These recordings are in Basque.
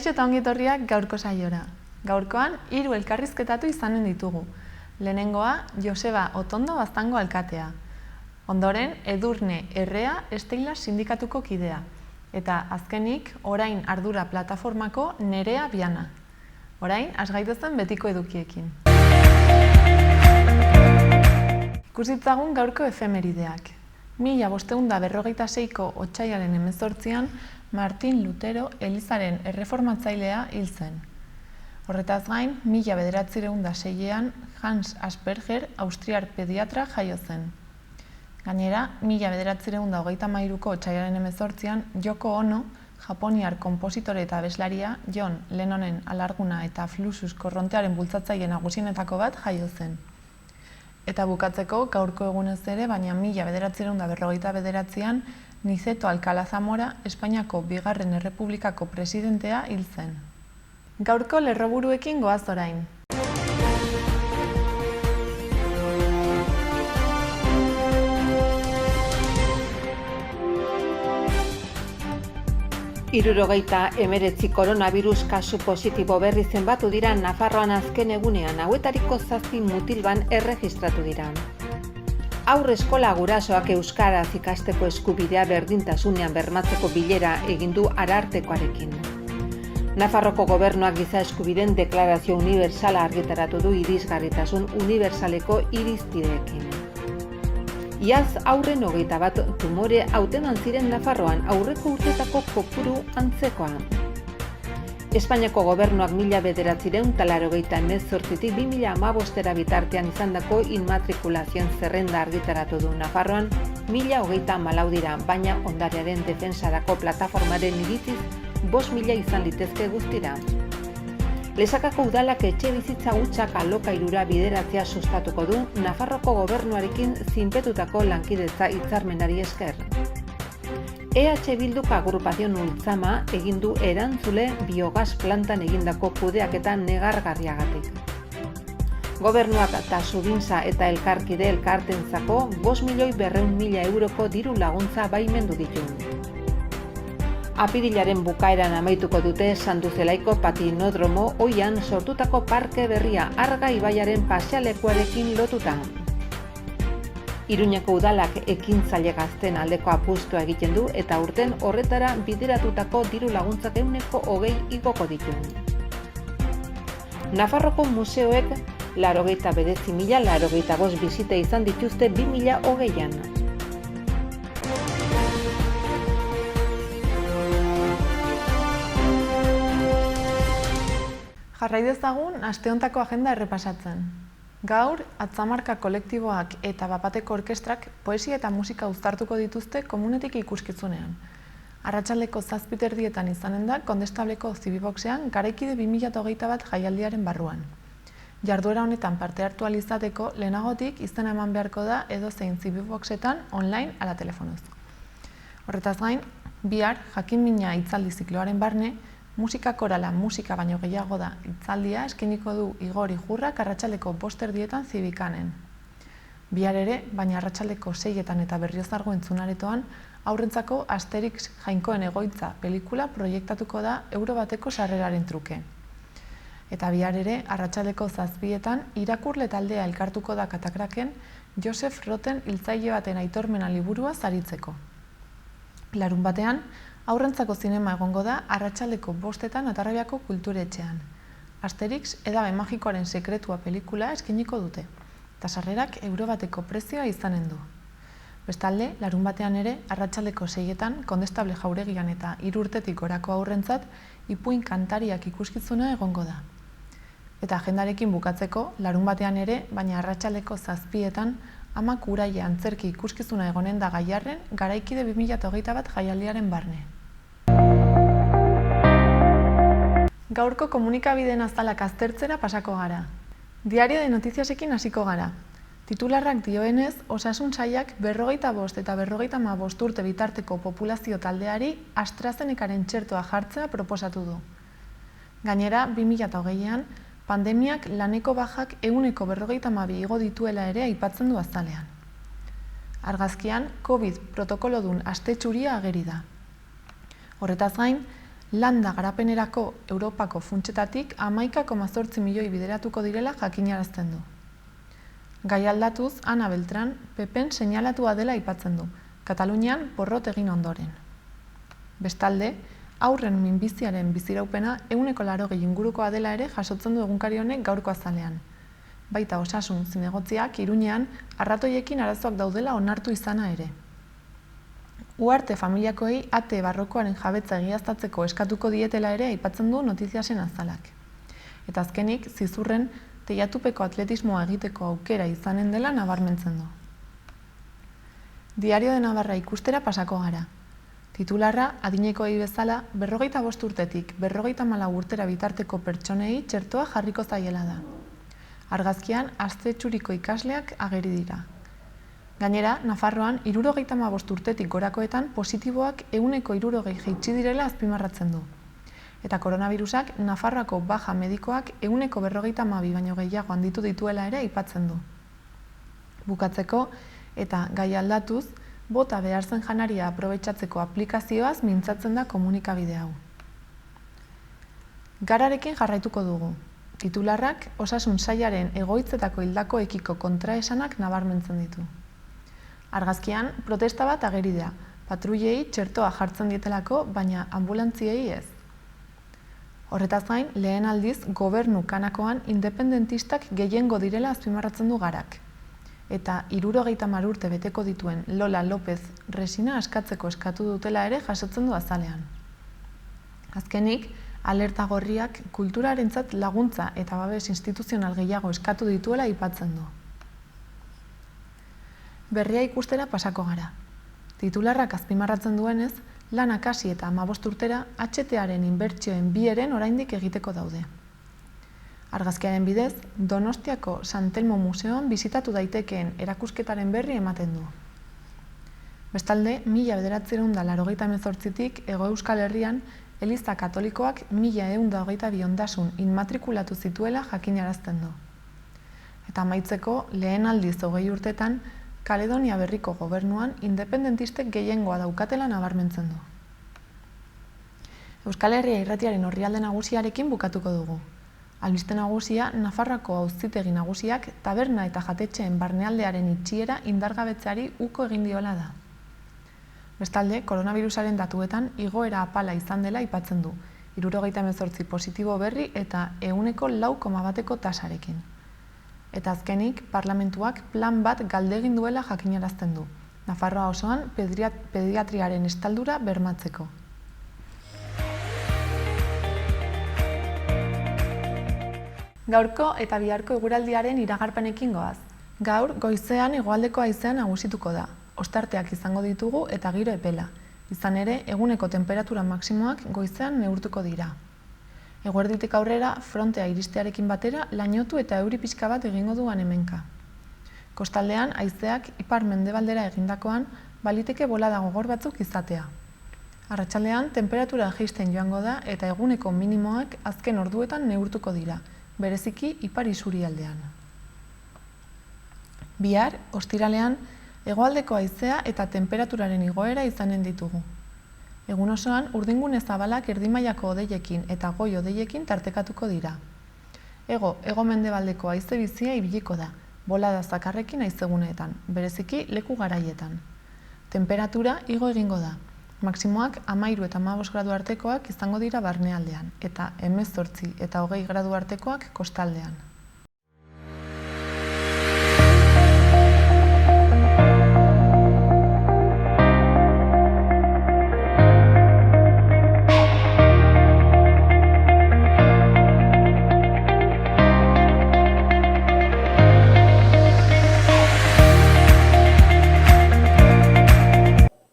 Kaixo eta ongi etorriak gaurko saiora. Gaurkoan 3 elkarrizketatu izanen ditugu. Lehenengoa, Joseba Otondo Baztango alkatea. Ondoren, Edurne Errea Esteila sindikatuko kidea. Eta azkenik, orain ardura plataformako Nerea Biana. Orain, has gaitezen betiko edukiekin. Ikusitzagun gaurko efemerideak. 1556ko otsailaren 18an, Martin Lutero Elizaren erreformatzailea hil zen. Horretaz gain, 1906an Hans Asperger austriar pediatra jaio zen. Gainera, 1933ko otsailaren 18an Yoko Ono, japoniar konpositore eta abeslaria, John Lennonen alarguna eta Fluxus korrontearen bultzatzaile nagusienetako bat jaio zen. Eta bukatzeko, gaurko egunez ere, baina 1949an, Niceto Alcalá Zamora, Espainiako Bigarren Errepublikako presidentea hil zen. Gaurko lerroburuekin goaz orain. Hirurogeita hemeretzi koronavirus kasu positibo berri zenbatu dira Nafarroan azken egunean, hauetariko 7 mutilban erregistratu dira. Haur eskola gurasoak euskaraz ikasteko eskubidea berdintasunean bermatzeko bilera egin du Arartekoarekin. Nafarroko gobernuak giza eskubideen deklarazio unibertsala argitaratu du irisgarritasun unibertsaleko irizpideekin. Iaz aurren 21 tumore hauteman ziren Nafarroan, aurreko urtetako kopuru antzekoa. Espainiako gobernuak 1988tik 2015 bitartean izandako inmatrikulazioen zerrenda argitaratu du. Nafarroan 1034 dira, baina ondarearen defensarako plataformaren iritziz 5.000 izan litezke guztira. Lesakako udalak etxe bizitza hutsak alokairura bideratzea sustatuko du Nafarroko gobernuarekin zinpetutako lankidetza hitzarmenari esker. EH Bilduk Agrupazion Ultzama egin du erantzule biogas plantan egindako kudeaketa negargarriagatik. Gobernuak eta Subintza eta Elkarkide elkartentzako 5.200.000 euroko diru laguntza baimendu ditu. Apirilaren bukaeran amaituko dute Sanduzelaiko patinodromo oian sortutako parke berria Arga ibaiaren pasealekuarekin lotuta. Iruñako udalak ekintzaile gazten aldeko apustua egiten du eta urten horretara bideratutako diru laguntzak 120 igoko ditu. Nafarroko museoek 89.085 bisita izan dituzte 2020an. Jarrai dezagun aste hontako agenda errepasatzen. Gaur, Atzamarka kolektiboak eta Bapateko orkestrak poesia eta musika uztartuko dituzte komunetik ikuskizunean. Arratsaldeko 7:30 izanen da Kondestableko Zibiboxean Garaikide 2021 jaialdiaren barruan. Jarduera honetan parte hartu ahal izateko lehenagotik izena eman beharko da edozein Zibiboxetan online ala telefonoz. Horretaz gain, bihar jakin-mina hitzaldi zikloaren barne, musika korala musika baino gehiago da hitzaldia eskeniko du Igor Ijurrak arratsaldeko 5:30 Zibikanen. Bihar ere, baina arratsaldeko 6etan eta Berriozargo entzunaretoan, haurrentzako Asterix Jainkoen egoitza pelikula proiektatuko da euro bateko sarreraren truke. Eta bihar ere, arratsaldeko 7etan irakurle taldea elkartuko da Katakraken Josef Roten hiltzaile baten aitormena liburua saritzeko. Larunbatean, haurrentzako zinema egongo da arratsaldeko 5etan Atarrabiako kulturetxean. Asterix edabe magikoaren sekretua pelikula eskeniko dute, eta sarrerak euro bateko prezioa izanen du. Bestalde, larunbatean ere, arratsaldeko 6etan Kondestable jauregian eta 3 urtetik gorako haurrentzat ipuin kantariak ikuskizuna egongo da. Eta agendarekin bukatzeko, larunbatean ere, baina arratsaldeko 7etan Amak Uraia antzerki ikuskizuna egonen da Gaiarren Garaikide 2021 jaialdiaren barne. Gaurko komunikabideen azalak aztertzera pasako gara. Diario de Notiziasekin hasiko gara. Titularrak dioenez, osasun sailak 45 eta 55 urte bitarteko populazio taldeari AstraZenecaren txertoa jartzea proposatu du. Gainera, 2020an, pandemiak laneko bajak 152 igo dituela ere aipatzen du azalean. Argazkian, COVID protokolodun astetxuria ageri da. Horretaz gain, Landa garapenerako Europako funtsetatik 11,8 milioi bideratuko direla jakinarazten du. Gai aldatuz, Ana Beltran, PPen seinalatua dela aipatzen du, Katalunian porrot egin ondoren. Bestalde, haurren minbiziaren biziraupena 180 ingurukoa dela ere jasotzen du egunkari honek gaurko azalean. Baita osasun zinegotziak Iruñean arratoiekin arazoak daudela onartu izana ere. Uarte familiakoei ate barrokoaren jabetza egiaztatzeko eskatuko dietela ere aipatzen du Notiziasen azalak. Eta azkenik, Zizurren teilatupeko atletismoa egiteko aukera izanen dela nabarmentzen du. Diario de Navarra ikustera pasako gara. Titularra, adinekoei bezala, 45 urtetik 54 urtera bitarteko pertsonei txertoa jarriko zaiela da. Argazkian, astetxuriko ikasleak ageri dira. Gainera, Nafarroan 75 urtetik gorakoetan positiboak 160 jaitsi direla azpimarratzen du. Eta koronavirusak Nafarroako baja medikoak 152 baino gehiago handitu dituela ere aipatzen du. Bukatzeko, eta gai aldatuz, bota behar zen janaria aprobetxatzeko aplikazioaz mintzatzen da komunikabide hau. Gararekin jarraituko dugu. Titularrak osasun sailaren egoitzetako hildako ekiko kontraesanak nabarmentzen ditu. Argazkian, protesta bat ageri da, patruilei txertoa jartzen dietelako, baina ambulantziei ez. Horretaz gain, lehen aldiz gobernu kanakoan independentistak gehiengo direla azpimarratzen du Garak. Eta 70 urte beteko dituen Lola López resina askatzeko eskatu dutela ere jasotzen du azalean. Azkenik, alerta gorriak kulturarentzat laguntza eta babes instituzional gehiago eskatu dituela aipatzen du. Berria ikustera pasako gara. Titularrak azpimarratzen duenez, lanak hasi eta 15 urtera HTaren inbertsioen bieren oraindik egiteko daude. Argazkiaren bidez, Donostiako San Telmo Museoan bisitatu daitekeen erakusketaren berri ematen du. Bestalde, 1988tik Hego Euskal Herrian Eliza Katolikoak 1122 ondasun inmatrikulatu zituela jakinarazten du. Eta amaitzeko, lehen aldiz 20 urtetan, Kaledonia Berriko gobernuan independentistek gehiengoa daukatela nabarmentzen du. Euskal Herria irratiaren orrialde nagusiarekin bukatuko dugu. Albiste nagusia, Nafarroako auzitegi nagusiak taberna eta jatetxeen barnealdearen itxiera indargabetzeari uko egin diola da. Bestalde, koronavirusaren datuetan igoera apala izan dela aipatzen du, 78 positibo berri eta 4,1ko tasarekin. Eta azkenik, parlamentuak plan bat galdegin duela jakinarazten du, Nafarroa osoan pediatriaren estaldura bermatzeko. Gaurko eta biharko eguraldiaren iragarpenekin goaz. Gaur, goizean hegoaldeko haizean nagusituko da. Ostarteak izango ditugu eta giro epela. Izan ere, eguneko tenperatura maksimoak goizean neurtuko dira. Eguerditik aurrera, frontea iristearekin batera, lainotu eta euri pixka bat egingo duan hemenka. Kostaldean, haizeak ipar-mendebaldera egindakoan, baliteke bolada gogor batzuk izatea. Arratsaldean, temperatura jaisten joango da eta eguneko minimoak azken orduetan neurtuko dira, bereziki ipar isurialdean. Bihar, ostiralean, hegoaldeko haizea eta temperaturaren igoera izanen ditugu. Egun osoan, urdingune zabalak erdimailako hodeiekin eta goi hodeiekin tartekatuko dira. Hego-mendebaldeko haize bizia ibiliko da, bolada zakarrekin haizeguneetan, bereziki leku garaietan. Temperatura igo egingo da. Maksimoak 13 eta 15 gradu artekoak izango dira barnealdean, eta 18 eta 20 gradu artekoak kostaldean.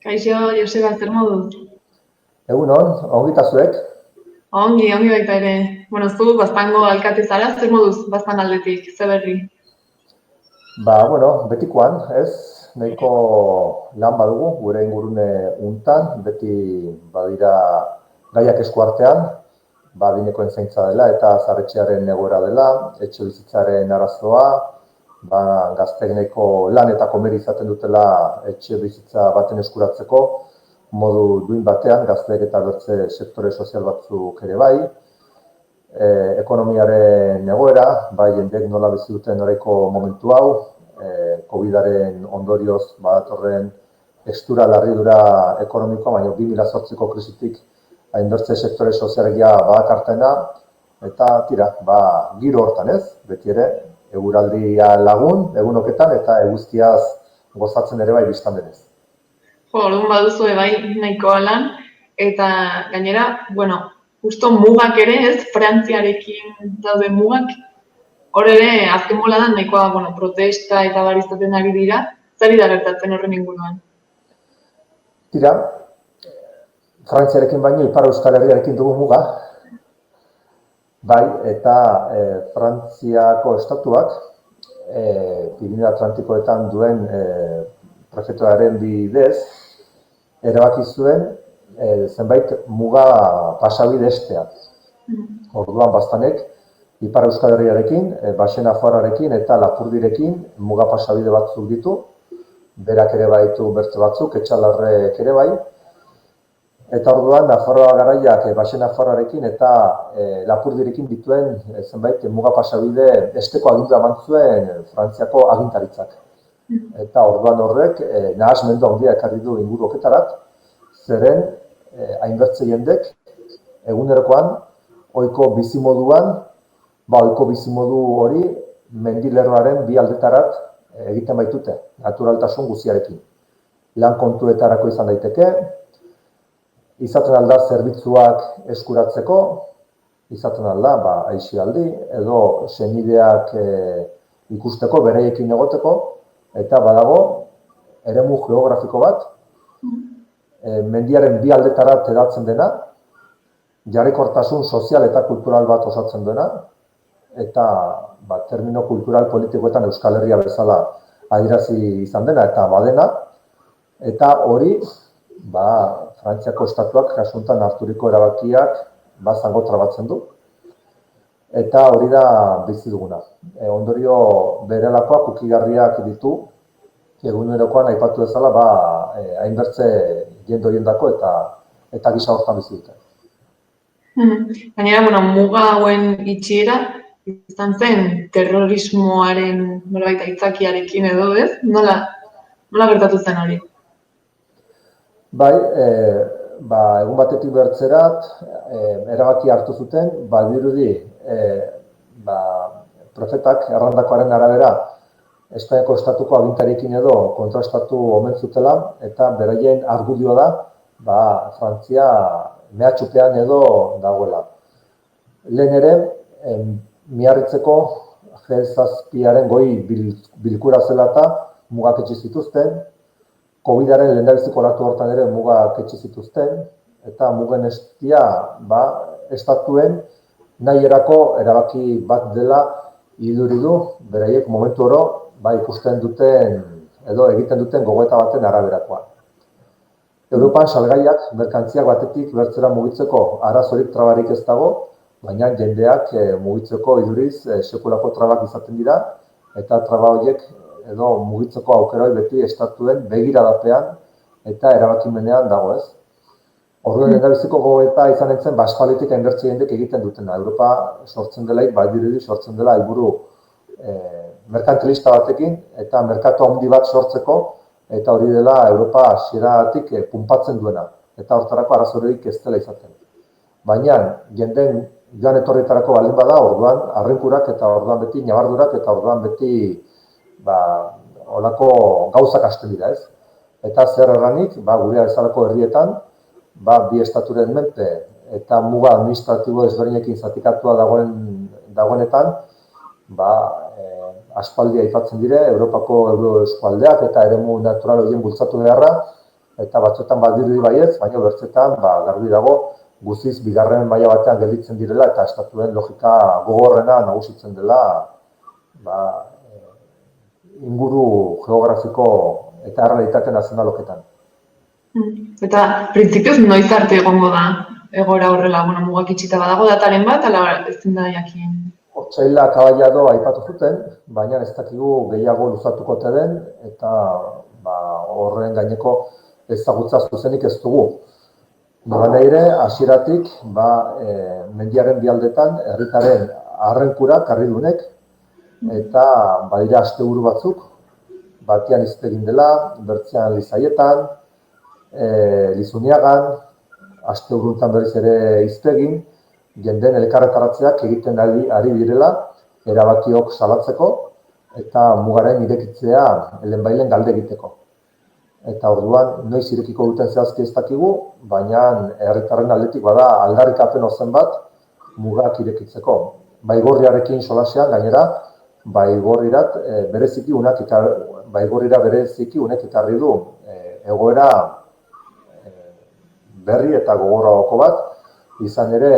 Kaixo, Joseba, zer moduz? Egunon, ongita zuek? Ongi baita ere. Bueno, zu Baztango alkate zara, zer moduz Baztan aldetik, ze berri? Betikoan, ez? Nahiko lan badugu, gure ingurune untan, beti badira gaiak esku artean, adinekoen zaintza dela eta zaharretxearen egoera dela, etxe bizitzaren arazoa, gazteek nahiko lan eta komeri izaten dutela etxe bizitza baten eskuratzeko, modu duin batean, gazteek eta bertze sektore sozial batzuk ere bai, ekonomiaren egoera, bai jendek nola bizi duten oraiko momentu hau, COVID-aren ondorioz badatorren estura larridura ekonomikoa, baina 2008ko krisitik hainbertze sektore sozialegia badakartena, eta tira, giro hortan ez, beti ere, eguraldia lagun, egunoketan, eta eguzkiaz gozatzen ere bai biztan denez. Orduan baduzu bai nahikoa lan, eta gainera, justo mugak ere ez, Frantziarekin daude mugak, hor ere, azken boladan nahikoa, protesta eta barizaten ari dira, zari da gertatzen horren inguruan? Tira, Frantziarekin baino Ipar Euskal Herriarekin dugu muga, bai, eta Frantziako estatuak, Pirineo Atlantikoetan duen prefekturaren bidez, erabaki zuen zenbait muga pasabide esteak. Orduan baztanek, Ipar Euskal Herriarekin, Baxe Nafarroarekin eta Lapurdirekin muga pasabide batzuk ditu, berak ere baitu bertze batzuk, Etxalarrek ere bai, eta orduan Nafarroa garaiak Baxe Nafarroarekin eta Lapurdirekin dituen zenbait muga pasabide esteko agindua eman zuen Frantziako agintaritzak. Eta orduan horrek nahasmendu handia ekarri du inguruketarat, zeren hainbertze jendek egunerokoan ohiko bizimoduan, ohiko bizimodu hori mendilerroaren bi aldetarat egiten baitute, naturaltasun guztiarekin. Lan kontuetarako izan daiteke, izaten alda zerbitzuak eskuratzeko, izaten alda aisialdi, edo senideak ikusteko, bereiekin egoteko, eta badago eremu geografiko bat, mendiaren bi aldetarat hedatzen dena, jarrikortasun sozial eta kultural bat osatzen duena, eta termino kultural politikoetan Euskal Herria bezala adierazi izan dena eta badena, eta hori Frantziako estatuak kasuntan harturiko erabakiak zango trabatzen du. Eta hori da bizi duguna. Ondorio berelakoak ukigarriak ditu, egunerokoan aipatu bezala hainbertze jende horiendako eta gisa hortan bizi dute. Gainera, muga hauen itxiera, izan zen terrorismoaren nolabait aitzakiarekin edo ez? Nola gertatu zen hori? Bai, egun batetik bertzerat, erabaki hartu zuten, badirudi prefetak errandakoaren arabera Espainiako estatuko agintariekin edo kontrastatu omen zutela, eta beraien argudioa da, Frantzia mehatxupean edo dagoela. Lehen ere, Miarritzeko G7 goi bilkura zela eta mugak etxe zituzten, COVID-aren lehendabiziko olatu hortan ere mugak etxe zituzten, eta mugen estia estatuen nahi erako erabaki bat dela iduridu, beraiek momentu oro ikusten duten edo egiten duten gogoeta baten araberakoa. Europan salgaiak merkantziak batetik bertzera mugitzeko arazorik trabarik ez dago, baina jendeak mugitzeko iduriz sekulako trabak izaten dira, eta traba horiek edo mugitzeko aukera beti estatuen begiradapean eta erabakimenean dago ez. Orduan lehendabiziko gogoeta izan entzen, aspalditik hainbertze jendek egiten dutena. Europa sortzen delaik, dirudi sortzen dela helburu merkantilista batekin eta merkatu handi bat sortzeko, eta hori dela Europa hasieratik punpatzen duena, eta hortarako arazorik ez dela izaten. Baina jenden joan etorrietarako baldin bada, orduan arrenkurak eta orduan beti nabardurak eta orduan beti olako gauzak hasten dira ez. Eta zer erranik, gurea bezalako herrietan, bi estaturen menpe eta muga administratibo ezberdinekin zatikatua dagoenetan, aspaldi aipatzen dire, Europako euroeskualdeak eta eremu natural horien bultzatu beharra, eta batzuetan badirudi baietz, baina bertzetan garbi dago guztiz bigarren maila batean gelditzen direla eta estatuen logika gogorrena nagusitzen dela inguru geografiko eta errealitate nazionaloketan. Eta printzipioz noiz arte egongo da egoera horrela, mugak itxita badago dataren bat, ala ezin da jakin? Otsaila kabaiado aipatu zuten, baina ez dakigu gehiago luzatuko den, eta horren gaineko ezagutza zuzenik ez dugu. Nola ere, hasieratik mendiaren bi aldetan herritarren arrenkura karridunek, eta badira asteburu batzuk, batean iztegin dela, bertzean Lizaietan, Lizuniagan, asteburuntan berriz ere iztegin, jenden elkarretaratzeak egiten ari direla, erabakiok salatzeko, eta mugaren irekitzea lehenbailen galde egiteko. Eta orduan, noiz irekiko duten zehazki ez dakigu, baina herritarren aldetik bada aldarrikapen ozen bat mugak irekitzeko. Baigorriarekin solasean, gainera, baigorrira bereziki unek ekarri du egoera berri eta gogorragoko bat, izan ere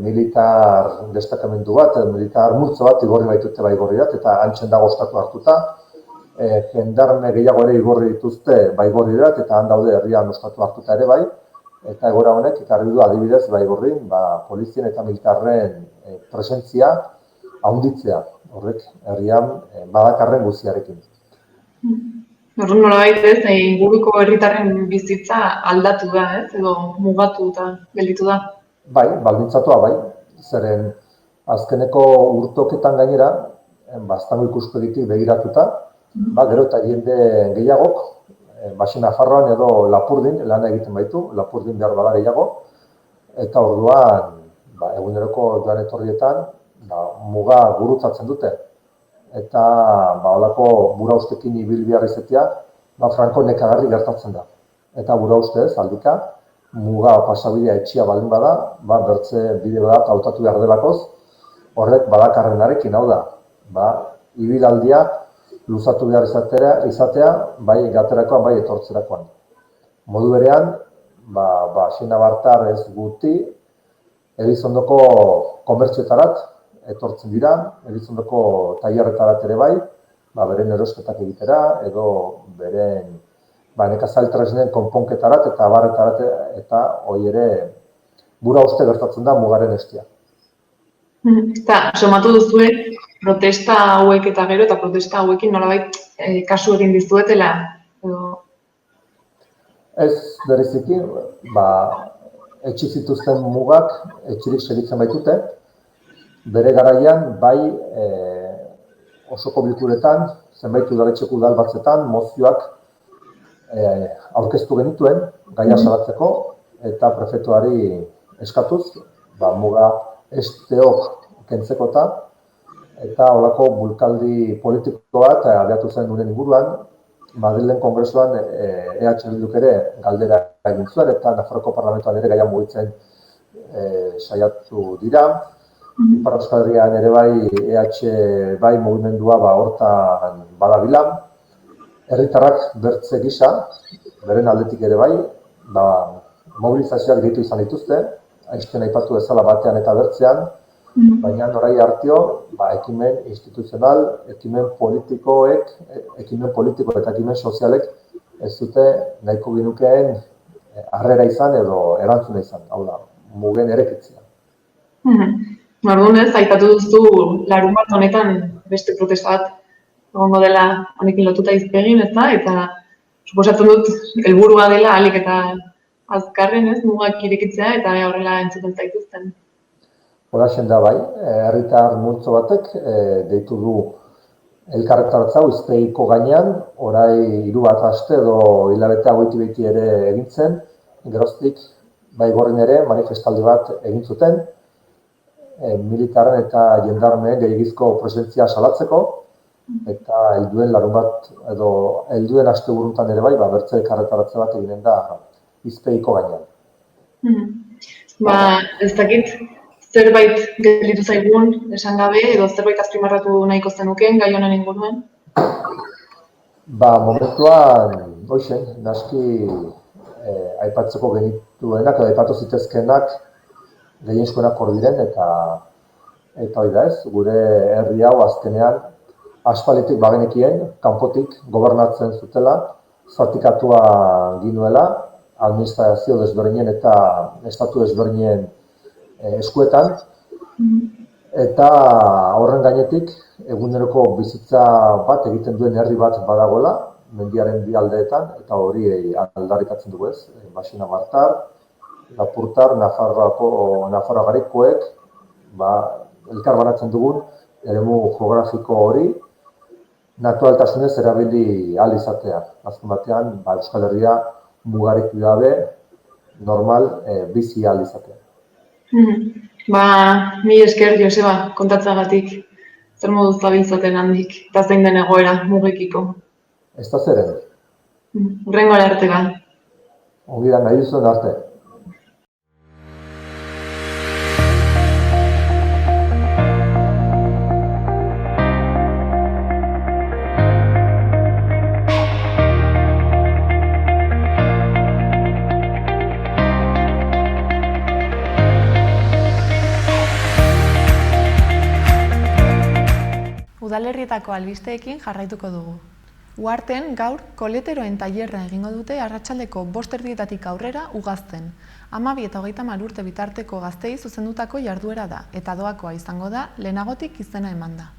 militar destakamendu bat, militar multzo bat igorri baitute baigorrirat, eta antxen dago ostatu hartuta, jendarme gehiago ere igorri dituzte baigorrirat, eta han daude herrian ostatu hartuta ere bai, eta egoera honek ekarri du adibidez baigorrin polizien eta militarren presentzia handitzea, horrek herrian badakarren guztiarekin. Orduan nolabait ez, inguruko herritarren bizitza aldatu da, ez, edo mugatu eta gelditu da. Bai, baldintzatua bai, zeren azkeneko urtoketan gainera, baztango ikuspegitik begiratuta, gero eta jende gehiagok, Baxi Nafarroan edo Lapurdin lana egiten baitu, Lapurdin behar bada gehiago, eta orduan, eguneroko joan etorrietan, muga gurutzatzen dute. Eta holako buraustekin ibil behar izatea, franko nekagarri gertatzen da. Eta buraustez, aldika, muga pasabidea etxia baldin bada, bertze bide bat hautatu behar delakoz, horrek badakarrenarekin, hau da, ibilaldia luzatu behar izatea, bai gaterakoan, bai etortzerakoan. Modu berean, Xena Bartar ez guti, Elizondoko komertzioetarat etortzen dira, Elizondoko tailerretarat ere bai, beren erosketak egitera, edo beren nekazal tresnen konponketarat eta abarretarat, eta hori ere bura uste gertatzen da mugaren estia. Eta, somatu duzue, protesta hauek eta gero, eta protesta hauekin nolabait kasu egin dizuetela? Ez bereziki, etxi zituzten mugak, etxirik segitzen baitute, bere garaian, bai osoko bilkuretan, zenbait udaletxeko udal batzetan, mozioak aurkeztu genituen, gaia salatzeko, eta prefetuari eskatuz, muga esteok kentzekota, eta holako bulkaldi politiko bat abiatu zen duren inguruan, Madrilen Kongresuan EH Bilduk ere galdera egin zuen, eta Nafarroko Parlamentoan ere gaia mugitzen saiatu dira. Ipar Euskal Herrian ere bai EH bai mugimendua hortan badabila. Herritarrak bertze gisa, beren aldetik ere bai, mobilizazioak ditu izan dituzte, aizten aipatu ezala batean eta bertzean, baina orai hartio, ekimen instituzional, ekimen politiko eta ekimen sozialek ez dute nahiko ginukeen harrera izan edo erantzuna izan, hau da, mugen erekitzea. Orduan ez, aipatu duzu larunbat honetan beste protesta bat egongo dela honekin lotuta izpegin, eta suposatzen dut helburua dela ahalik eta azkarren ez, mugak irekitzea eta horrela entzuten zaituzten. Horaxen da bai, herritar multzo batek deitu du elkarretaratza izpegiko gainean, orai 3 aste edo hilabete hauetik beti ere egintzen, geroztik baigorrin ere manifestaldi bat egin zuten, militarren eta jendarmeen gehiagizko presentzia salatzeko, eta helduen larunbat edo helduen asteburuntan ere bai, bertze elkarretaratze bat eginen da izpegiko gainean. Ez dakit, zerbait gelditu zaigun esan gabe, edo zerbait azpimarratu nahiko zenuken gai honen inguruan? Momentuan, hoxen, naski aipatzeko genituenak, edo aipatu zitezkenak gehienezkoenak hor diren, eta hori da ez, gure herri hau azkenean aspalditik bagenekien, kanpotik gobernatzen zutela, zatikatua ginuela, administrazio desberdinen eta estatu desberdinen eskuetan, eta horren gainetik eguneroko bizitza bat egiten duen herri bat badagoela, mendiaren bi aldeetan, eta hori aldarrikatzen dugu ez, Baxena Martar, Lapurtar, Nafarroa Garaikoek, elkar banatzen dugun eremu geografiko hori, naturaltasunez erabili ahal izatea. Azken batean, Euskal Herria mugarik gabe normal bizi ahal izatea. Mi esker, Joseba, kontatzagatik. Zer moduz zabiltzaten handik, eta zein den egoera mugekiko. Ez da zeren. Hurrengora arte ba. Ongi da nahi duzuen arte. Udalerrietako albisteekin jarraituko dugu. Uharten gaur koleteroen tailerra egingo dute arratsaldeko 5:00 aurrera Ugazten. 12 eta 30 urte bitarteko gazteei zuzendutako jarduera da, eta doakoa izango da lehenagotik izena emanda.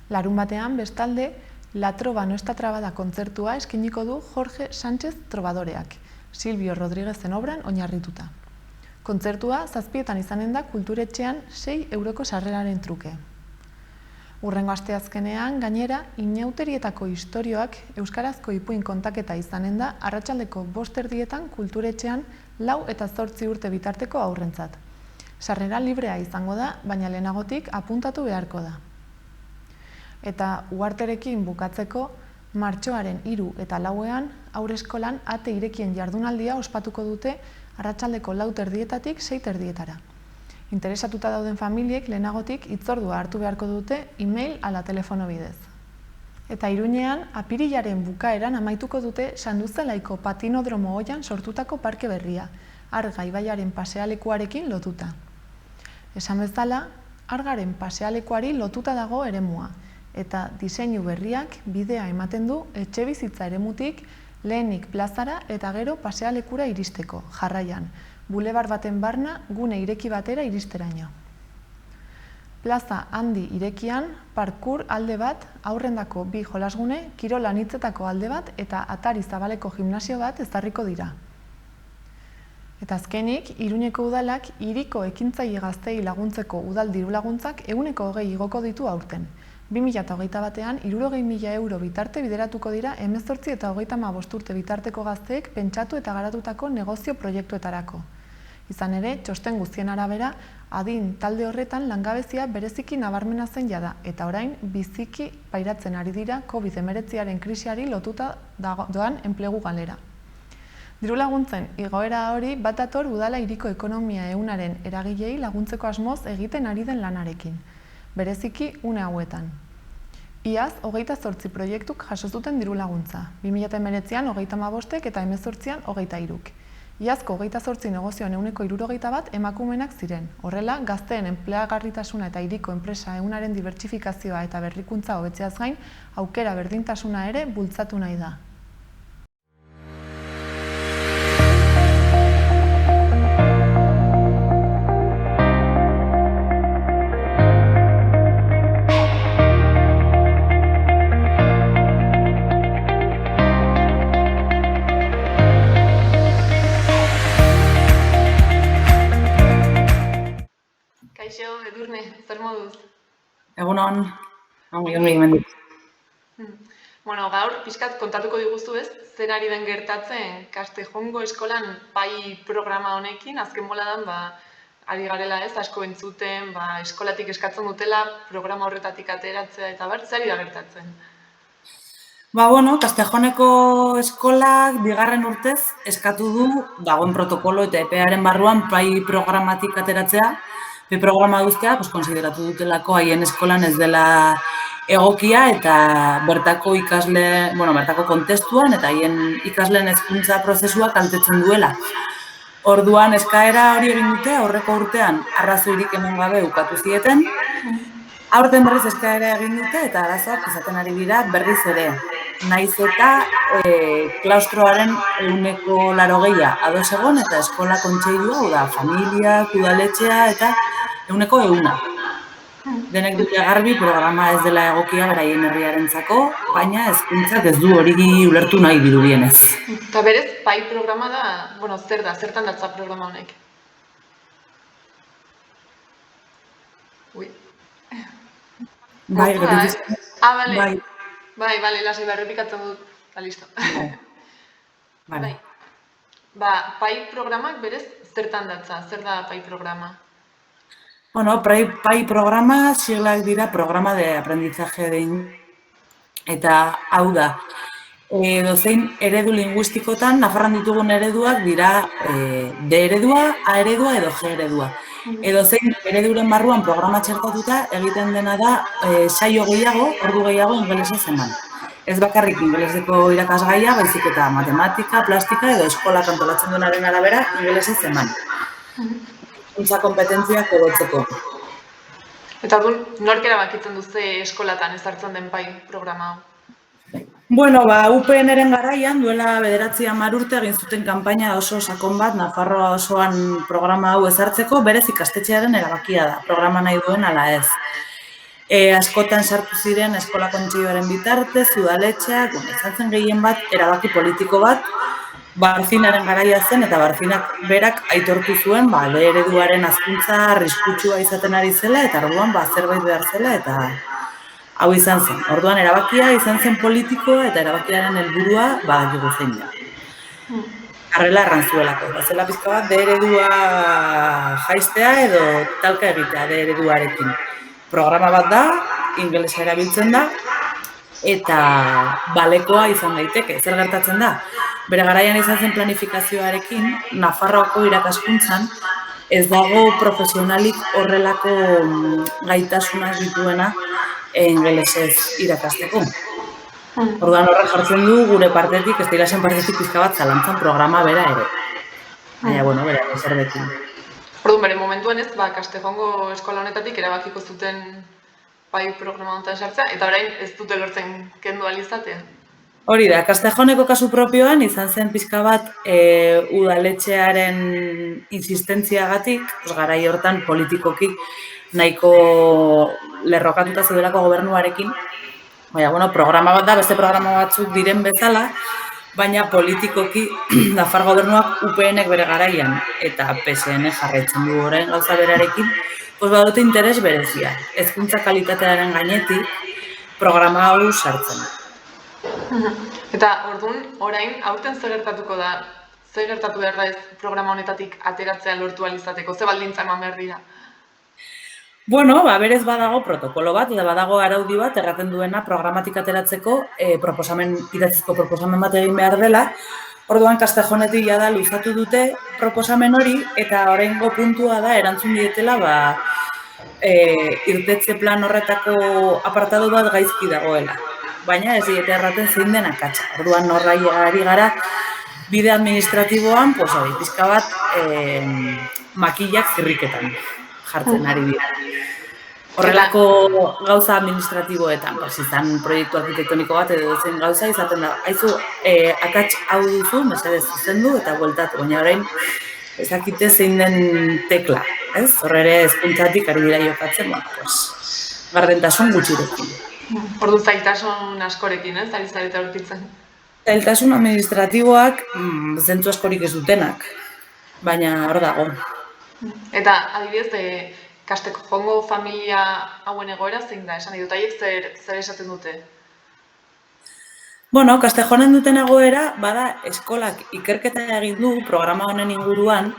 Larunbatean bestalde, La Trova no está trabada kontzertua eskainiko du Jorge Sánchez Trobadoreak, Silvio Rodríguezen obran oinarrituta. Kontzertua 7:00 izanen da kulturetxean 6 euroko sarreraren truke. Hurrengo asteazkenean, gainera, inauterietako istorioak euskarazko ipuin kontaketa izanen da arratsaldeko 5:30 kulturetxean 4 eta 8 urte bitarteko haurrentzat. Sarrera librea izango da, baina lehenagotik apuntatu beharko da. Eta uharterekin bukatzeko, martxoaren 3 eta 4ean haurreskolan ate irekien jardunaldia ospatuko dute arratsaldeko 4:30 6:30. Interesatuta dauden familiek lehenagotik hitzordua hartu beharko dute e-mail ala telefono bidez. Eta Iruñean, apirilaren bukaeran amaituko dute Sanduzelaiko patinodromo oian sortutako parke berria, Arga ibaiaren pasealekuarekin lotuta. Esan bezala, Argaren pasealekuari lotuta dago eremua, eta diseinu berriak bidea ematen du etxebizitza eremutik lehenik plazara eta gero pasealekura iristeko, jarraian, bulebar baten barna gune ireki batera iristeraino. Plaza handi irekian, parkur alde bat, aurrendako 2 jolasgune, kirol anitzetako alde bat eta atari zabaleko gimnasio bat ezarriko dira. Eta azkenik, Iruñeko udalak hiriko ekintzaile gazteei laguntzeko udal dirulaguntzak 120 igoko ditu aurten. 2021ean 60.000 euro bitarte bideratuko dira 18 eta 35 urte bitarteko gazteek pentsatu eta garatutako negozio proiektuetarako. Izan ere, txosten guztien arabera, adin talde horretan langabezia bereziki nabarmena zen jada, eta orain biziki pairatzen ari dira COVID-19aren krisiari lotuta doan enplegu galera. Dirulaguntzen igoera hori bat dator udala hiriko ekonomia ehunaren eragilei laguntzeko asmoz egiten ari den lanarekin, bereziki une hauetan. Iaz, 28 proiektuk jaso zuten dirulaguntza, 2019an 35 eta 2018an 23. Iazko 28 negozioan 161 emakumenak ziren. Horrela, gazteen enpleagarritasuna eta hiriko enpresa ehunaren dibertsifikazioa eta berrikuntza hobetzeaz gain, aukera berdintasuna ere bultzatu nahi da. Edurne, zer moduz? Egunon, ongi hemendik. Gaur, pixkat kontatuko diguzu ez, zer ari den gertatzen Castejongo eskolan bai programa honekin, azken boladan ari garela ez, asko entzuten, eskolatik eskatzen dutela, programa horretatik ateratzea eta zer ari da gertatzen? Castejoneko eskolak bigarren urtez eskatu du dagoen protokolo eta EPEaren barruan bai programatik ateratzea, programa guztia, konsideratu dutelako haien eskolan ez dela egokia eta bertako bertako kontestuan eta haien ikasleen hezkuntza prozesua kaltetzen duela. Orduan eskaera hori egin dute aurreko urtean arrazoirik eman gabe ukatu zieten. Aurten berriz eskaera egin dute eta arazoak izaten ari dira berriz ere. Naiz eta klaustroaren 180 ados egon eta eskola kontseilua, familiak, udaletxea eta 100%. Denek dute garbi programa ez dela egokia beraien herriarentzako, baina hezkuntzak ez du hori ulertu nahi dirudienez. Eta berez, pai programa da, bueno, zer da, zertan datza programa honek? Ui. Bai, Datza, gelditu bale. bai. Bai, lasai, errepikatzen dut, eta listo. Bai. Pai programak berez zertan datza, zer da pai programa? Bueno, PAI programa siglak dira programa de aprendizaje de eta hau da, dozein eredu linguistikotan, Nafarroan ditugun ereduak dira D eredua, A eredua edo G eredua. Edozein ereduren barruan programa txertatuta egiten dena da saio gehiago, ordu gehiago ingelesez eman. Ez bakarrik ingeleseko irakasgaia, baizik eta matematika, plastika edo eskola antolatzen duenaren arabera ingelesez eman. Hizkuntza konpetentziak hobetzeko. Eta nork erabakitzen du ze eskolatan ezartzen den pai programa hau? Bueno, UPN-eren garaian, duela 9-10 urte egin zuten kanpaina oso sakon bat Nafarroa osoan programa hau ezartzeko, berez ikastetxearen erabakia da, programa nahi duen ala ez. Askotan sartu ziren eskola kontseiluaren bitartez, udaletxeak, izan zen gehien bat, erabaki politiko bat, Barzinaren garaia zen eta Barzinak berak aitortu zuen D ereduaren hazkuntza arriskutsua izaten ari zela eta orduan zerbait behar zela eta hau izan zen. Orduan erabakia izan zen politikoa eta erabakiaren helburua badakigu zein da. Arrela errantzuelako. Zela pizka bat D eredua jaistea edo talka egitea D ereduarekin. Programa bat da, ingelesa erabiltzen da, eta balekoa izan daiteke. Zer gertatzen da? Bere garaian izan zen planifikazioarekin, Nafarroako irakaskuntzan ez dago profesionalik horrelako gaitasunak dituena ingelesez irakasteko. Orduan horrek jartzen du gure partetik, ez dira zen partetik pizka bat zalantzan programa bera ere. Baina, bueno, bera, zerbekin. Orduan, bere momentuan ez, Kastejongo eskola honetatik erabakiko zuten pai programa honetan sartzea, eta orain ez dute lortzen kendu alizatea. Hori da, Kastejoneko kasu propioan izan zen pizka bat udaletxearen insistentziagatik, garai hortan politikoki nahiko lerrokatuta zeudelako gobernuarekin. Baina, bueno, programa bat da, beste programa batzuk diren bezala, baina politikoki Nafar gobernuak UPN-ek bere garaian eta PSN jarraitzen du orain gauza berarekin, badute interes berezia, hezkuntza kalitatearen gainetik programa hau sartzen. Eta orduan, orain, aurten zer gertatuko da, zer gertatu behar da ez programa honetatik ateratzea lortu alizateko, ze baldintza eman behar dira? Bueno, berez badago protokolo bat, eta badago araudi bat erraten duena programatik ateratzeko idatzizko proposamen bat egin behar dela. Orduan, Kastejonetik jada luzatu dute proposamen hori, eta oraingo puntua da erantzun dietela irtetze plan horretako apartado bat gaizki dagoela. Baina ez diete erraten zein den akatsa. Orduan horra ari gara bide administratiboan, pizka bat makillak zirriketan jartzen ari dira. Horrelako gauza administratiboetan, izan proiektu arkitektoniko bat edo zen gauza izaten da. Haizu, akats hau duzu, mesedez zuzendu eta bueltatu, baina orain ezakite zein den tekla, ez? Horre hezkuntzatik ari dira jokatzen, gardentasun gutxirekin. Ordu zailtasun askorekin, ez? Ari zarete aurkitzen. Zailtasun administratiboak zentzu askorik ez dutenak, baina hor dago. Eta adibidez, Kastejongo familia hauen egoera zein da, esan dut, haiek zer esaten dute? Bueno, Kastejonen duten egoera, bada eskolak ikerketa egin du programa honen inguruan,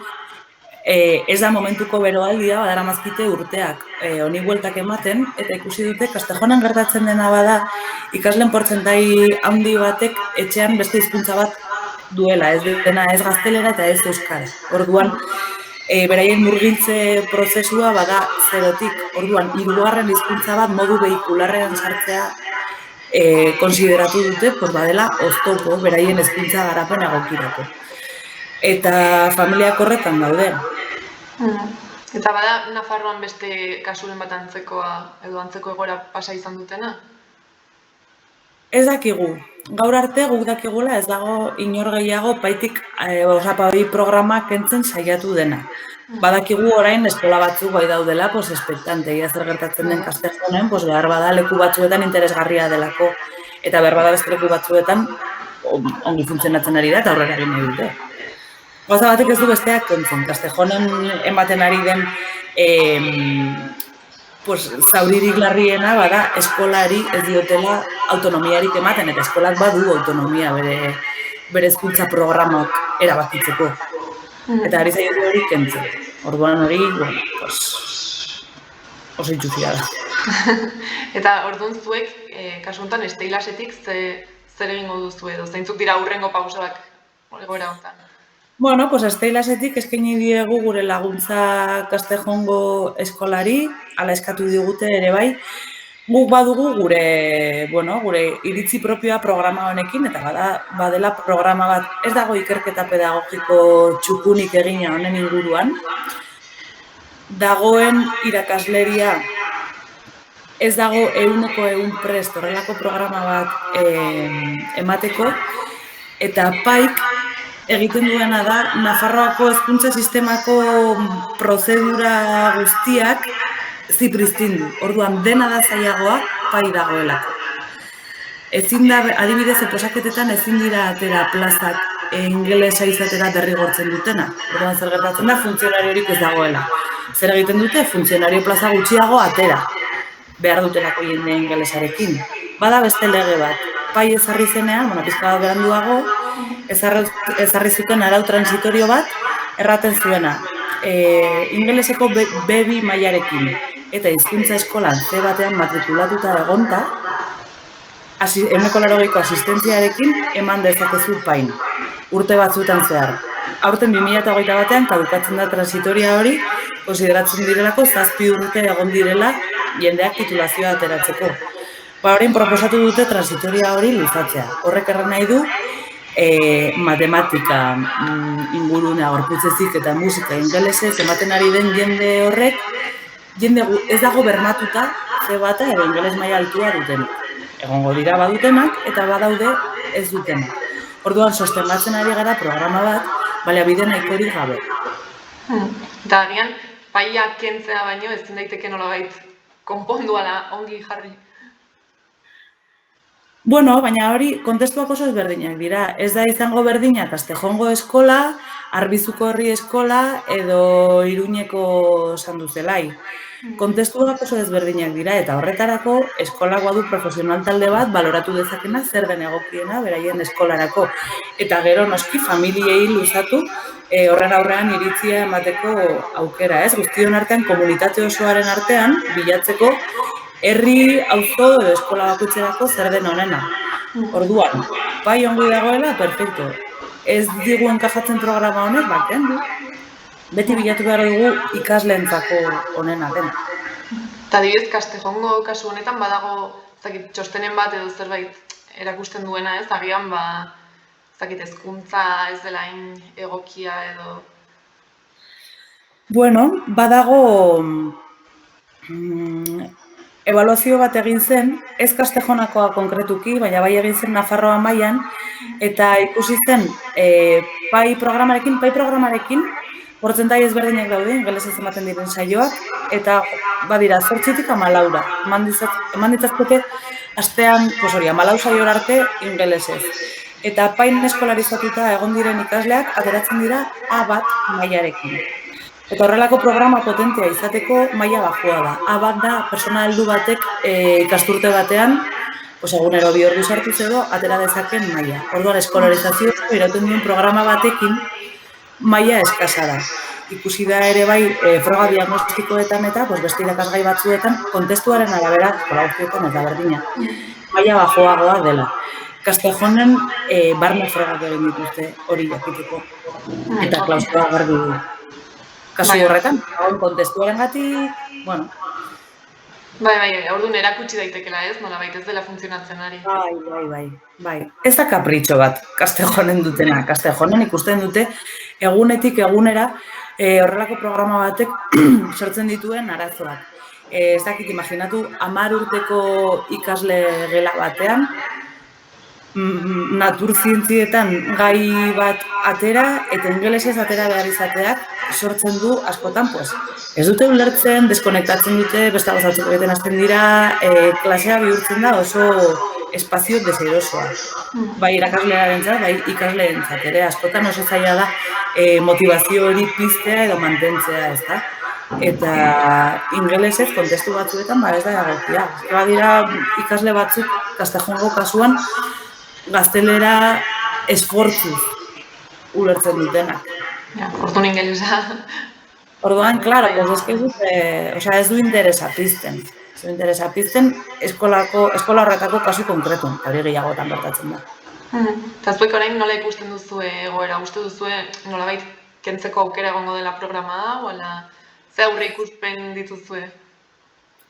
ez da momentuko beroaldia, badaramazkite urteak honi bueltak ematen, eta ikusi dute Kastejonen gertatzen dena bada ikasleen portzentai handi batek etxean beste hizkuntza bat duela, ez dena ez gaztelera eta ez euskara. Orduan, beraien murgiltze prozesua bada zerotik. Orduan, 3. hizkuntza bat modu behikularrean sartzea konsideratu dute, badela oztopo beraien hezkuntza garapen egokirako. Eta familiak horretan daude. Eta bada Nafarroan beste kasuren bat antzekoa edo antzeko egoera pasa izan dutena? Ez dakigu. Gaur arte guk dakigula ez dago inor gehiago paitik pai programa kentzen saiatu dena. Badakigu orain eskola batzuk bai daudela, espektante, ia zer gertatzen den Castejonen, behar bada leku batzuetan interesgarria delako, eta behar bada beste leku batzuetan ongi funtzionatzen ari da eta aurrera egin nahi dute. Gauza batek ez du besteak kentzen, Castejonen ematen ari den zauririk larriena bada eskolari ez diotela autonomiarik ematen, eta eskolak badu autonomia bere hezkuntza programak erabakitzeko. Eta ari zaio hori kentzen. Orduan hori, oso itxuzia da. Eta orduan zuek, kasu honetan, esteilasetik zer egingo duzu edo, zeintzuk dira hurrengo pausoak egoera honetan? Bueno, esteilasetik eskaini diegu gure laguntza Castejongo eskolari, hala eskatu digute ere bai. Guk badugu gure iritzi propioa programa honekin, eta badela programa bat, ez dago ikerketa pedagogiko txukunik egina honen inguruan. Dagoen irakasleria ez dago 100% prest horrelako programa bat emateko, eta paik egiten duena da Nafarroako hezkuntza sistemako prozedura guztiak zipristindu. Orduan dena da zailagoa pai dagoelako. Ezin da, adibidez, posaketetan ezin dira atera plazak ingelesa izatera derrigortzen dutena. Orduan zer gertatzen da, funtzionariorik ez dagoela. Zer egiten dute, funtzionario plaza gutxiago atera behar dutelako jende ingelesarekin. Bada beste lege bat, pai ezarri zenean, pizka bat beranduago, ezarri zuten arau transitorio bat, erraten zuena, ingeleseko B2 mailarekin eta hizkuntza eskolan C batean matrikulatuta egonta, 180ko asistentziarekin eman dezakezu pain, urte batzuetan zehar. Aurten 2021 batean kadukatzen da transitoria hori, konsideratzen direlako 7 urte egon direla jendeak titulazioa ateratzeko. Orain proposatu dute transitoria hori luzatzea. Horrek erran nahi du matematika ingurunea gorputzezik eta musika ingelesez ematen ari den jende horrek, jende ez dago bermatuta C bata edo ingeles maila altua dutenak. Egongo dira badutenak eta badaude ez dutenak. Orduan sostengatzen ari gara programa bat, baliabide nahikorik gabe. Eta agian, paia kentzea baino ezin daiteke nolabait konponduala ongi jarri. Bueno, baina hori kontestuak oso ezberdinak dira. Ez da izango berdina Castejongo eskola, Arbizuko herri eskola edo Iruñeko Sanduzelai. Kontestuak oso ezberdinak dira eta horretarako eskolak badu profesional talde bat baloratu dezakena zer den egokiena beraien eskolarako. Eta gero noski familiei luzatu horren aurrean iritzia emateko aukera, ez? Guztion artean, komunitate osoaren artean bilatzeko herri, auzo edo eskola bakoitzerako zer den honena. Orduan, bai ongi dagoela, perfecto. Ez digu enkajatzen programa honek, kendu. Beti bilatu behar dugu ikasleentzako honena dena. Eta adibidez, Castejongo kasu honetan badago txostenen bat edo zerbait erakusten duena, ez? Agian, hezkuntza ez dela hain egokia edo... Bueno, badago ebaluazio bat egin zen, ez Castejonakoa konkretuki, baina bai egin zen Nafarroa mailan, eta ikusi zen pai programarekin, portzentai ezberdinak daude, ingelesez ematen diren saioak, eta badira 8tik 14. Eman ditzazkote astean, 14 saio arte ingelesez. Eta pain eskolarizatuta egon diren ikasleak ateratzen dira A1 mailarekin. Eta horrelako programa potentea izateko maila baxua da. A1 da, persona heldu batek ikasturte batean, egunero 2 ordu sartuz edo, atera dezaken maila. Orduan eskolarizazio irauten duen programa batekin maila eskasa da. Ikusi da ere bai froga diagnostikoetan eta beste irakasgai batzuetan kontestuaren arabera eskola guztietan ez da berdina. Maila baxuagoa dela. Castejonen barne frogak egin dituzte hori jakiteko. Eta klausura garbi du. Kasu horretan, kontestuaren gatik, bueno. Orduan erakutsi daitekela ez, nolabait ez dela funtzionatzen ari. Bai. Ez da kapritxo bat Castejonen dutena. Castejonen ikusten dute egunetik egunera horrelako programa batek sortzen dituen arazoak. Ez dakit, imaginatu, 10 urteko ikasle gela batean, naturzientzietan gai bat atera eta ingelesez atera behar izateak sortzen du askotan, pues, ez dute ulertzen, deskonektatzen dute, beste gauzatzeko egiten hasten dira, klasea bihurtzen da oso espazio deserosoa. Bai irakaslearentzat, bai ikasleentzat ere, askotan oso zaila da motivazio hori piztea edo mantentzea, ezta? Eta ingelesez kontestu batzuetan ez da egokia. Badira ikasle batzuk, Castejongo kasuan, gaztelera esfortzuz ulertzen dutenak. Ja, fortun ingelesa. Orduan, klaro, ez du interesa pizten. Ez du interesa pizten eskola horretako kasu konkretun, hori gehiagotan bertatzen da. Eta zuek orain nola ikusten duzue egoera? Uste duzue nolabait kentzeko aukera egongo dela programa hau, ala ze aurre ikuspen dituzue?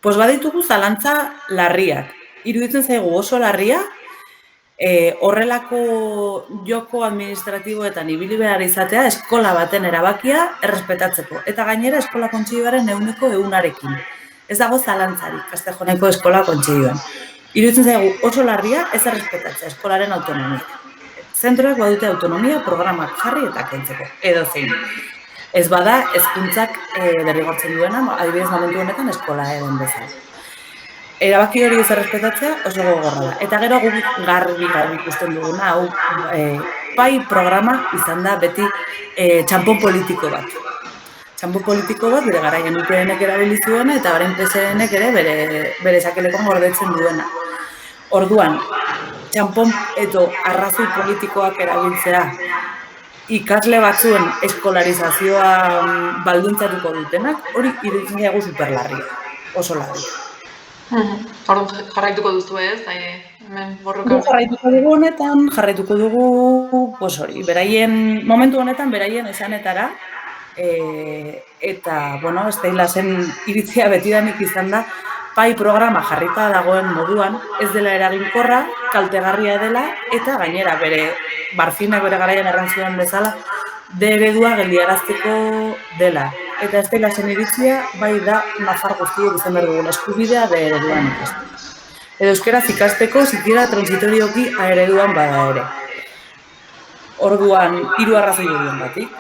Pues baditugu zalantza larriak. Iruditzen zaigu oso larria, horrelako joko administratiboetan ibili behar izatea eskola baten erabakia errespetatzeko. Eta gainera eskola kontseiluaren 100%. Ez dago zalantzarik Castejoneko eskola kontseiluan. Iruditzen zaigu oso larria ez errespetatzea eskolaren autonomia. Zentroak badute autonomia programak jarri eta kentzeko, edo zein. Ez bada hezkuntzak derrigortzen duena, adibidez momentu honetan eskola edo bezala. Erabaki hori ez errespetatzea oso gogorra da. Eta gero guk garbi ikusten duguna, hau bai programa izan da beti txanpon politiko bat. Txanpon politiko bat bere garaian UPNek erabili zuena eta orain PSNek ere bere sakelekon gordetzen duena. Orduan, txanpon edo arrazoi politikoak erabiltzea ikasle batzuen eskolarizazioa baldintzatuko dutenak, hori iruditzen zaigu superlarria, oso larria. Orduan jarraituko duzu ez, hemen borroka. Jarraituko dugu honetan, jarraituko dugu, hori, momentu honetan beraien esanetara, eta, ez da zen iritzia betidanik izan da, pai programa jarrita dagoen moduan, ez dela eraginkorra, kaltegarria dela, eta gainera bere Barfinak bere garaian errantzuen bezala, eredua geldiarazteko dela. Eta ez dela zen iritzia, bai da nafar guztiak izan behar dugun eskubidea ereduan ikasteko. Edo euskeraz ikasteko, zikira transitorioki ereduan bada ere. Orduan, 3 arrazoi duen batik,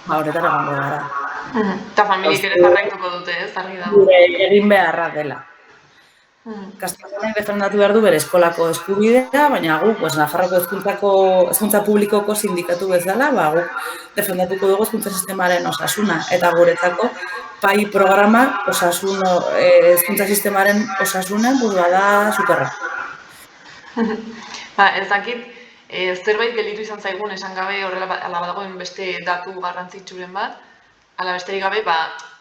horretara egongo gara. Eta familiek ere jarraituko dute, ez, argi dago. Egin beharra dela. Castejonek defendatu behar du bere eskolako eskubidea, baina guk, Nafarroko hezkuntza publikoko sindikatu bezala, guk defendatuko dugu hezkuntza sistemaren osasuna. Eta guretzako, pai programa hezkuntza sistemaren osasunen burua da superra. Ez dakit, zerbait gelditu izan zaigun esan gabe horrela badagoen beste datu garrantzitsuren bat, ala besterik gabe,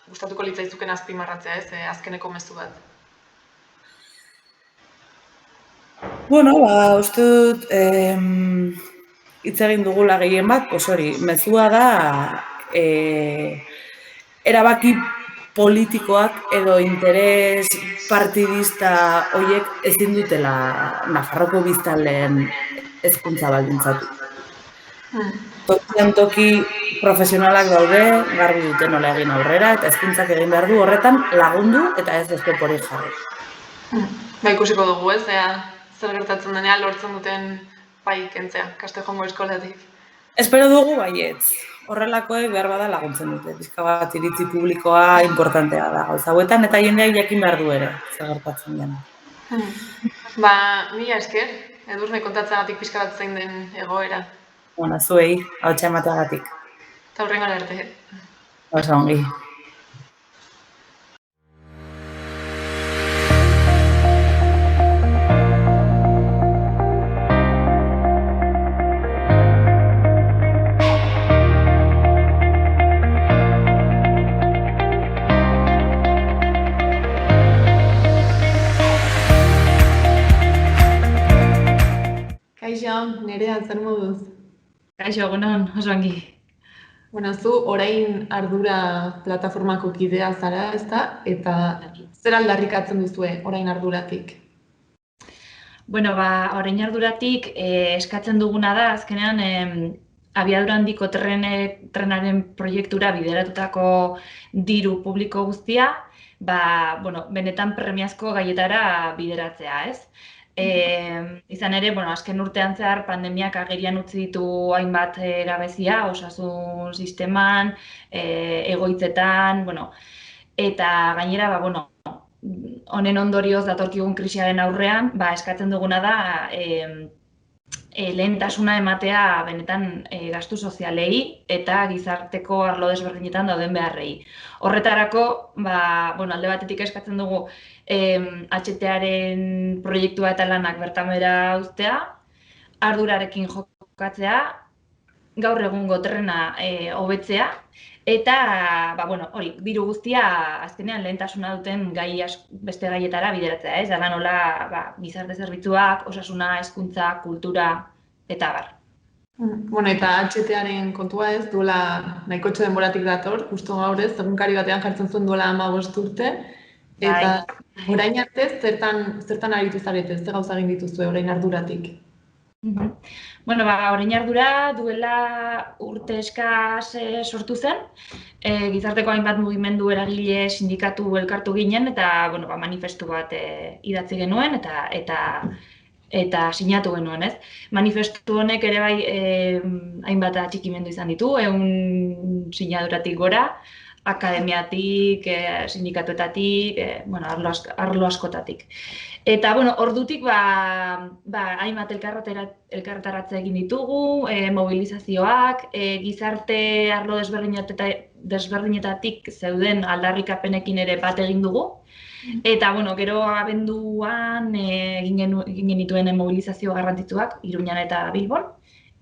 gustatuko litzaizuken azpimarratzea ez, azkeneko mezu bat. Uste dut, hitz egin dugula gehien bat, hori, mezua da, erabaki politikoak edo interes partidista horiek ezin dutela Nafarroko biztanleen hezkuntza baldintzatu. Tokian toki profesionalak daude, garbi dute nola egin aurrera, eta hezkuntzak egin behar du horretan lagundu eta ez oztoporik jarri. Ikusiko dugu ez, zer gertatzen denean lortzen duten pai kentzea, Castejongo eskolatik. Espero dugu baietz. Horrelakoek behar bada laguntzen dute. Bizka bat iritzi publikoa importantea da. Gauza hauetan eta jendeak jakin behar du ere, zer gertatzen dena. Mila esker, Edurne kontatzeagatik pixka bat zein den egoera. Zuei, hautsa emateagatik. Eta hurrengoan arte. Oso ongi. Nerea, zer moduz? Kaixo, egunon, oso ongi. Zu orain ardura plataformako kidea zara, ezta? Eta zer aldarrikatzen duzue orain arduratik? Orain arduratik eskatzen duguna da, azkenean abiadura handiko trenaren proiektura bideratutako diru publiko guztia, benetan premiazko gaietara bideratzea, ez? Izan ere, azken urtean zehar pandemiak agerian utzi ditu hainbat gabezia, osasun sisteman, egoitzetan, eta gainera, honen ondorioz datorkigun krisiaren aurrean, eskatzen duguna da lehentasuna ematea benetan gastu sozialei eta gizarteko arlo desberdinetan dauden beharrei. Horretarako, alde batetik eskatzen dugu HT-aren proiektua eta lanak bertan behera uztea, ardurarekin jokatzea, gaur egungo trena hobetzea, eta hori, diru guztia azkenean lehentasuna duten beste gaietara bideratzea, ez? Dela nola gizarte zerbitzuak, osasuna, hezkuntza, kultura eta abar. Eta HT-aren kontua ez, duela nahikotxo denboratik dator, justo gaur ez, egunkari batean jartzen zuen duela 15 urte, eta orain arte zertan aritu zarete, ez gauza egin dituzue orain arduratik? Orain ardura duela urte eskaz sortu zen, gizarteko hainbat mugimendu eragile sindikatu elkartu ginen, eta manifestu bat idatzi genuen eta sinatu genuen, ez? Manifestu honek ere bai hainbat atxikimendu izan ditu, 100 sinaduratik gora, akademiatik, sindikatuetatik, arlo askotatik. Eta, ordutik, hainbat elkarretaratze egin ditugu, mobilizazioak, gizarte arlo desberdinetatik zeuden aldarrikapenekin ere bat egin dugu. Eta, gero abenduan egin genituen mobilizazio garrantzitsuak, Iruñan eta Bilbon,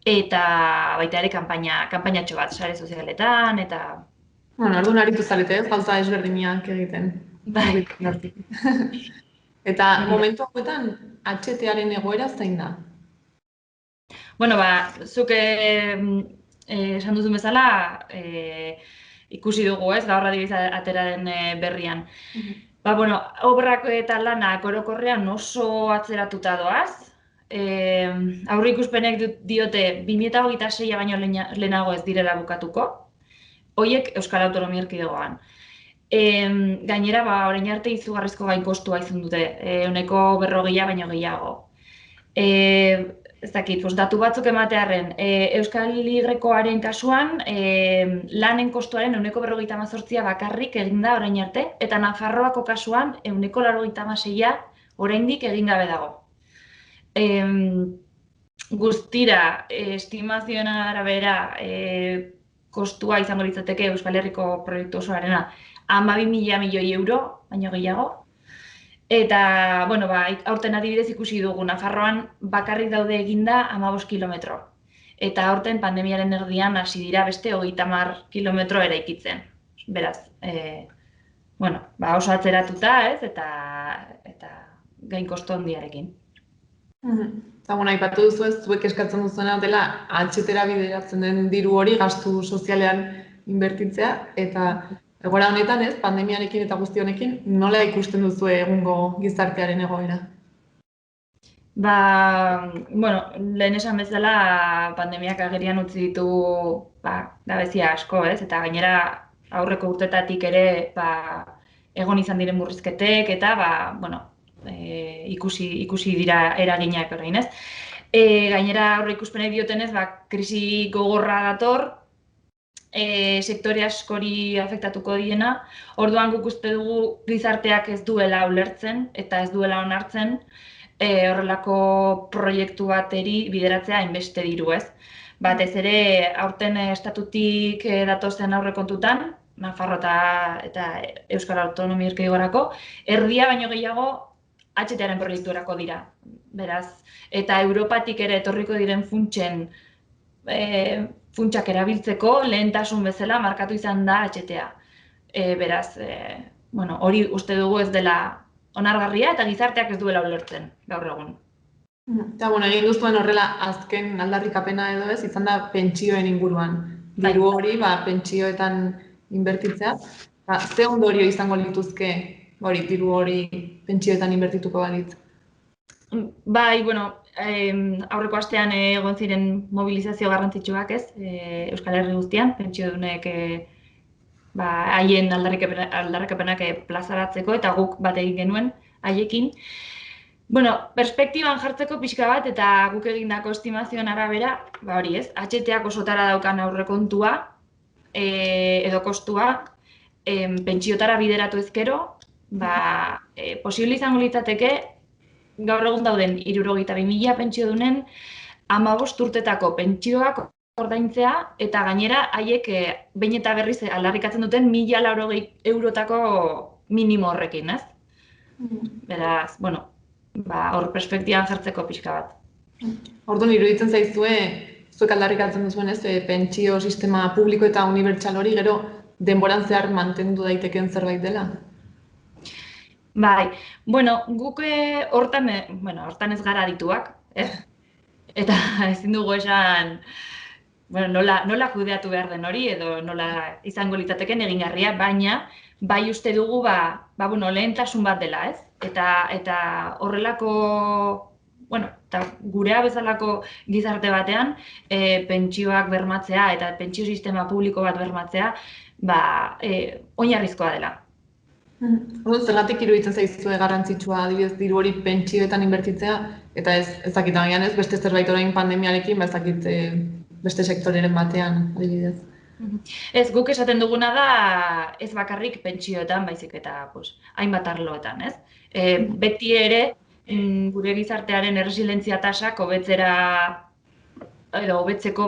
eta baita ere kanpainatxo bat, sare sozialetan, eta... Orduan aritu zarete, ez gauza ezberdinak egiten. Bai. Eta momentu hauetan, HT-aren egoera zein da? Zuk esan duzun bezala, ikusi dugu, ez, gaur adibidez atera den berrian. Obrak eta lanak orokorrean oso atzeratuta doaz. Aurreikuspenek diote 2026 baino lehenago ez direla bukatuko. Hoiek Euskal Autonomia Erkidegoan. Gainera, orain arte izugarrizko gain kostua izan dute, 40% baino gehiago. Ez dakit, datu batzuk ematearren, Euskal Y-aren kasuan, lanen kostuaren 48% bakarrik egin da orain arte, eta Nafarroako kasuan 86% oraindik egin gabe dago. Guztira, estimazioen arabera, kostua izango litzateke Euskal Herriko proiektu osoarena 12.000 milioi euro, baino gehiago. Eta, aurten adibidez ikusi dugu, Nafarroan bakarrik daude eginda 15 kilometro. Eta aurten pandemiaren erdian hasi dira beste 30 kilometro eraikitzen. Beraz, oso atzeratuta, ez? Eta gain kostu handiarekin. Eta, aipatu duzu ez, zuek eskatzen duzuena dela HT-era bideratzen den diru hori gastu sozialean inbertitzea, eta egoera honetan ez, pandemiarekin eta guzti honekin, nola ikusten duzu egungo gizartearen egoera? Lehen esan bezala pandemiak agerian utzi ditu gabezia asko, ez? Eta gainera aurreko urtetatik ere egon izan diren murrizketek eta ikusi dira eraginak orain, ez? Gainera aurreikuspenek diotenez, krisi gogorra dator, sektore askori afektatuko diena, orduan guk uste dugu gizarteak ez duela ulertzen eta ez duela onartzen horrelako proiektu bateri bideratzea hainbeste diru, ez? Batez ere, aurten estatutik datozen aurrekontutan, Nafarro eta Euskal Autonomia Erkidegorako, erdia baino gehiago HT-aren proiektuerako dira, beraz. Eta Europatik ere etorriko diren funtsak erabiltzeko lehentasun bezala markatu izan da HT-a. Beraz, hori uste dugu ez dela onargarria eta gizarteak ez duela ulertzen gaur egun. Eta, egin duzuen horrela azken aldarrikapena edo ez, izan da pentsioen inguruan. Diru hori, pentsioetan inbertitzea. Ze ondorio izango lituzke diru hori pentsioetan inbertituko balitz? Aurreko astean egon ziren mobilizazio garrantzitsuak, ez? Euskal Herri guztian, pentsiodunek haien aldarrikapenak plazaratzeko eta guk bat egin genuen haiekin. Bueno, perspektiban jartzeko pixka bat eta guk egindako estimazioen arabera, hori ez, HT-ak osotara daukan aurrekontua edo kostua pentsiotara bideratu ezkero, posible izango litzateke gaur egun dauden 72.000 pentsiodunen 15 urtetako pentsioak ordaintzea eta gainera haiek behin eta berriz aldarrikatzen duten 1.080 eurotako minimo horrekin, ez? Beraz, bueno, hor perspektiban jartzeko pixka bat. Orduan, iruditzen zaizue, zuek aldarrikatzen duzuen ez, pentsio sistema publiko eta unibertsal hori gero denboran zehar mantendu daiteken zerbait dela? Bai, bueno, guk hortan ez gara adituak, eta ezin dugu esan nola kudeatu behar den hori edo nola izango litzateken egingarria, baina bai uste dugu lehentasun bat dela, ez? Eta horrelako, eta gurea bezalako gizarte batean pentsioak bermatzea eta pentsio sistema publiko bat bermatzea oinarrizkoa dela. Orduan, zergatik iruditzen zaizue garrantzitsua adibidez diru hori pentsioetan inbertitzea eta ez dakit agian ez beste zerbait orain pandemiarekin, ez dakit beste sektoreren batean adibidez. Ez, guk esaten duguna da ez bakarrik pentsioetan, baizik eta hainbat arloetan, ez? Beti ere gure gizartearen erresilientzia tasak hobetzeko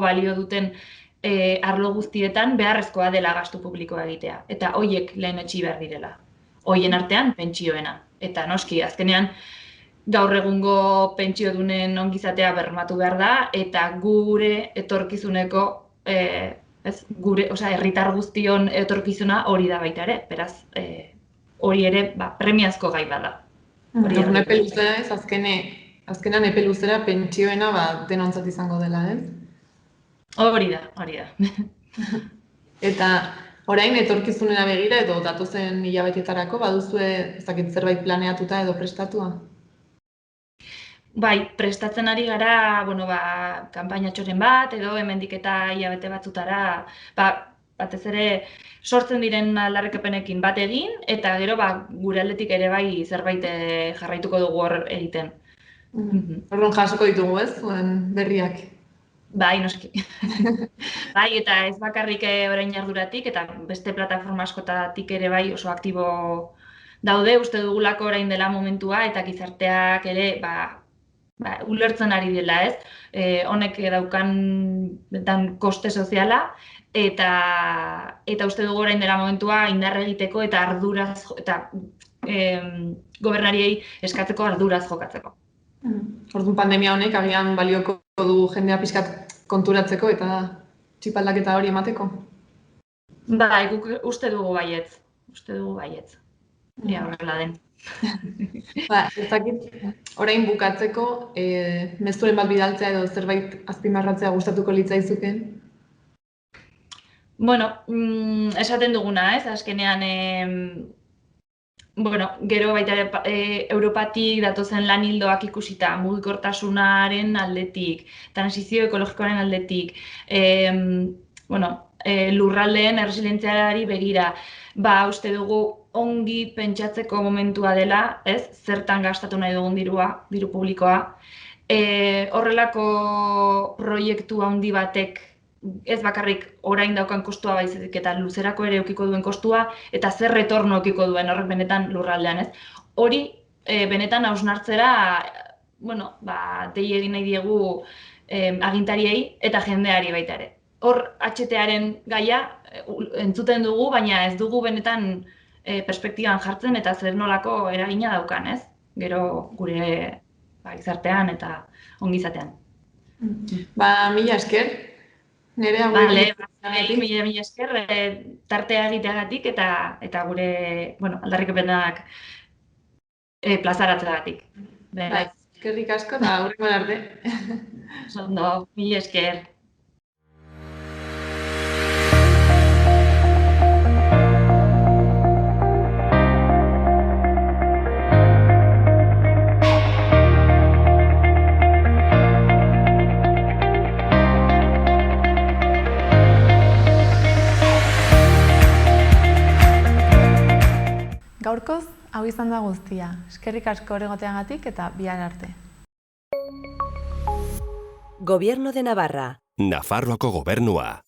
balio duten arlo guztietan beharrezkoa dela gastu publikoa egitea eta horiek lehenetsi behar direla. Hoien artean pentsioena. Eta noski, azkenean gaur egungo pentsiodunen ongizatea bermatu behar da eta gure etorkizuneko herritar guztion etorkizuna hori da baita ere. Beraz, hori ere premiazko gai bada. Orduan, epe luzera ez, azkenean epe luzera pentsioena denontzat izango dela, ez? Hori da. Eta orain etorkizunera begira edo datozen hilabetetarako baduzue ez dakit zerbait planeatuta edo prestatua? Bai, prestatzen ari gara, kanpainatxoren bat edo hemendik eta hilabete batzutara, batez ere sortzen diren aldarrikapenekin bat egin eta gero gure aldetik ere bai zerbait jarraituko dugu hor egiten. Orduan jasoko ditugu, ez? Zuen berriak. Bai, noski. Bai, eta ez bakarrik orain arduratik eta beste plataforma askotatik ere bai oso aktibo daude, uste dugulako orain dela momentua eta gizarteak ere ulertzen ari dela, ez? Honek daukan koste soziala eta uste dugu orain dela momentua indar egiteko eta arduraz eta gobernariei eskatzeko arduraz jokatzeko. Orduan pandemia honek agian balioko du jendea pixkat konturatzeko eta txipaldaketa hori emateko? Bai, guk uste dugu baietz. Ea horrela den. Ez dakit, orain bukatzeko, mezuren bat bidaltzea edo zerbait azpimarratzea gustatuko litzaizuken? Bueno, esaten duguna, ez? Azkenean, gero baita Europatik datozen lan hildoak ikusita, mugikortasunaren aldetik, transizio ekologikoaren aldetik, lurraldeen erresilientziari begira, uste dugu ongi pentsatzeko momentua dela, ez? Zertan gastatu nahi dugun diru publikoa. Horrelako proiektu handi batek ez bakarrik orain daukan kostua baizik eta luzerako ere edukiko duen kostua eta zer retorno edukiko duen horrek benetan lurraldean, ez? Hori benetan hausnartzera, dei egin nahi diegu agintariei eta jendeari baita ere. Hor HT-aren gaia entzuten dugu, baina ez dugu benetan perspektiban jartzen eta zer nolako eragina daukan, ez? Gero gure gizartean eta ongizatean. Mila esker. Nerea mila esker tartea egiteagatik eta gure aldarrikapenak plazaratzeagatik. Eskerrik asko eta hurrengoan arte. Ondo, mila esker. Gaurkoz, hau izan da guztia. Eskerrik asko egoteagatik eta bihar arte. Gobierno de Navarra. Nafarroako gobernua.